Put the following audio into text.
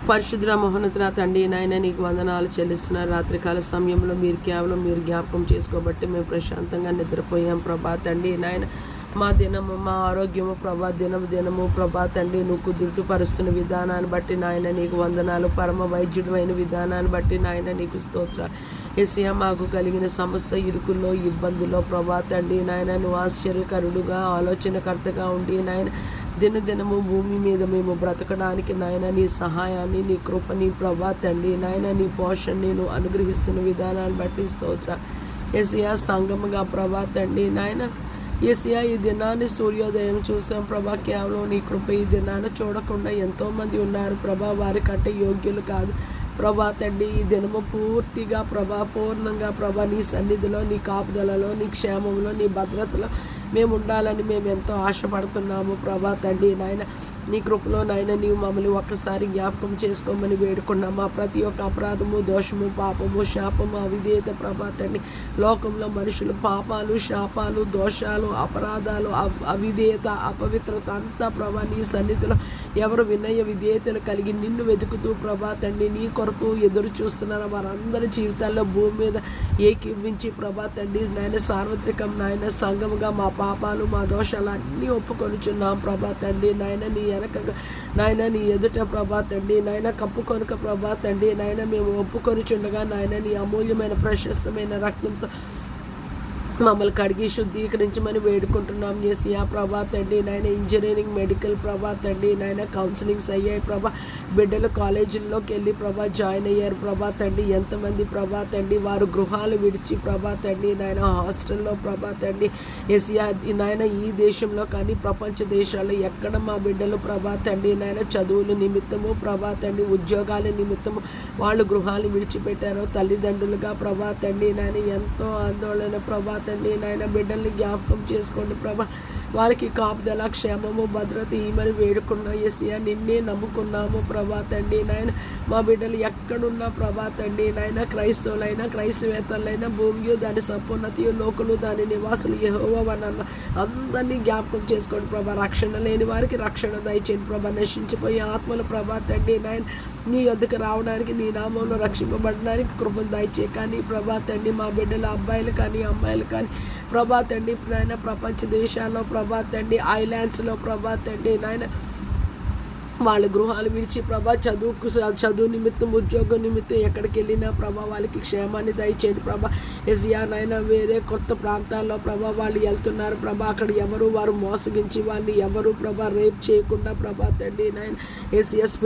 పరిశుద్ధ మహోన్నతుల తండ్రి నాయన నీకు వందనాలు చెల్లిస్తున్నారు. రాత్రికాల సమయంలో మీరు కేవలం మీరు జ్ఞాపకం చేసుకోబట్టి మేము ప్రశాంతంగా నిద్రపోయాం ప్రభా తండ్రి నాయన. మా దినము మా ఆరోగ్యము ప్రభా దినము ప్రభా తండ్రి నువ్వు కుదురుపరుస్తున్న విధానాన్ని బట్టి నాయన నీకు వందనాలు. పరమ వైద్యుడమైన విధానాన్ని బట్టి నాయన నీకు స్తోత్రాలు. యేసయ్యా మాకు కలిగిన సమస్త ఇరుకుల్లో ఇబ్బందుల్లో ప్రభా తండ్రి నాయన నువ్వు ఆశ్చర్యకరుడుగా ఆలోచనకర్తగా ఉండి నాయన దినదినము భూమి మీద మేము బ్రతకడానికి నాయన నీ సహాయాన్ని నీ కృపని ప్రభా తండ్రి నాయన నీ పోషణని నువ్వు అనుగ్రహిస్తున్న విధానాన్ని బట్టి స్తోత్రాలు. యేసయ్యా సంగముగా ప్రభా తండ్రి నాయన యేసయ్యా ఈ దినాన్ని సూర్యోదయం చూసాం ప్రభా. కేవలం నీ కృప ఈ దినాన్ని చూడకుండా ఎంతోమంది ఉన్నారు ప్రభా, వారికంటే యోగ్యులు కాదు ప్రభా తండ్రి. ఈ దినము పూర్తిగా ప్రభా పూర్ణంగా ప్రభా నీ సన్నిధిలో నీ కాపుదలలో నీ క్షేమంలో నీ భద్రతలో మేము ఉండాలని మేము ఎంతో ఆశపడుతున్నాము ప్రభా తండ్రి నాయన. నీ కృపలో నాయన నీవు మమ్మల్ని ఒక్కసారి జ్ఞాపకం చేసుకోమని వేడుకున్నాం. మా ప్రతి ఒక్క అపరాధము దోషము పాపము శాపము అవిధేయత ప్రభా తండ్రి. లోకంలో మనుషులు పాపాలు శాపాలు దోషాలు అపరాధాలు అవిధేయత అపవిత్రత అంతా ప్రభా నీ సన్నిధిలో ఎవరు వినయ విధేయతలు కలిగి నిన్ను వెతుకుతూ ప్రభా తండ్రి నీ కొరకు ఎదురు చూస్తున్నారు వారందరి జీవితాల్లో భూమి మీద ఏకీవించి ప్రభా తండ్రి నాయన సార్వత్రికం నాయన సంఘముగా మా పాపాలు మా దోషాలు అన్నీ ఒప్పుకొనుచున్నాం ప్రభా తండ్రి నాయన. నీ వెనకగా నాయన నీ ఎదుట ప్రభా తండ్రి నాయన కప్పుకొనుక ప్రభా తండ్రి నాయన మేము ఒప్పుకొనుచుండగా నాయన నీ అమూల్యమైన ప్రశస్తమైన రక్తంతో మమ్మల్ని కడిగి శుద్ధీకరించమని వేడుకుంటున్నాం. యేసయ్యా ప్రభా తండ్రి నాయన. ఇంజనీరింగ్ మెడికల్ ప్రభా తండ్రి నాయన కౌన్సిలింగ్స్ అయ్యాయి ప్రభా. బిడ్డలు కాలేజీల్లోకి వెళ్ళి ప్రభా జాయిన్ అయ్యారు ప్రభా తండ్రి. ఎంతమంది ప్రభా తండ్రి వారు గృహాలు విడిచి ప్రభా తండ్రి నాయన హాస్టల్లో ప్రభా తండ్రి యేసయ్యా నాయన ఈ దేశంలో కానీ ప్రపంచ దేశాల్లో ఎక్కడ మా బిడ్డలు ప్రభా తండ్రి నాయన చదువుల నిమిత్తము ప్రభా తండ్రి ఉద్యోగాల నిమిత్తము వాళ్ళు గృహాలు విడిచిపెట్టారో తల్లిదండ్రులుగా ప్రభా తండ్రి నాయన ఎంతో ఆందోళన ప్రభా తండ్రి నాయన. బిడ్డల్ని జ్ఞాపకం చేసుకోండి ప్రభా. వారికి కాపుదల క్షేమము భద్రత ఈమని వేడుకున్నా యేసయ్యా. నిన్నే నమ్ముకున్నాము ప్రభా తండ్రి నాయన. మా బిడ్డలు ఎక్కడున్నా ప్రభా తండ్రి నాయన క్రైస్తవులైనా క్రైస్తవేతలైనా భూమియు దాని సపోన్నతియు లోకులు దాని నివాసులు యెహోవా వనన్న అందరినీ జ్ఞాపకం చేసుకోండి ప్రభా. రక్షణ లేని వారికి రక్షణ దయచేయండి ప్రభా. నశించిపోయే ఆత్మలు ప్రభా తండ్రి నాయన నీ వద్దకు రావడానికి నీ నామంలో రక్షింపబడడానికి కృపను దయచేయ. కానీ ప్రభా తండ్రి మా బిడ్డల అబ్బాయిలు కానీ అమ్మాయిలు కానీ ప్రభా తండ్రి నాయన ప్రపంచ దేశాల్లో ప్రభా తండ్రి ఐలాండ్స్లో ప్రభా తండ్రి నాయన వాళ్ళ గృహాలు విడిచి ప్రభా చదువు నిమిత్తం ఉద్యోగం నిమిత్తం ఎక్కడికి వెళ్ళినా ప్రభా వాళ్ళకి క్షేమాన్ని దయచేయండి ప్రభా. యేసయ్యా నాయన వేరే కొత్త ప్రాంతాల్లో ప్రభా వాళ్ళు వెళ్తున్నారు ప్రభా. అక్కడ ఎవరు వారు మోసగించి వాళ్ళని ఎవరు ప్రభా రేప్ చేయకుండా ప్రభా తండ్రి నాయన యేసయ్యా స్పిరిట్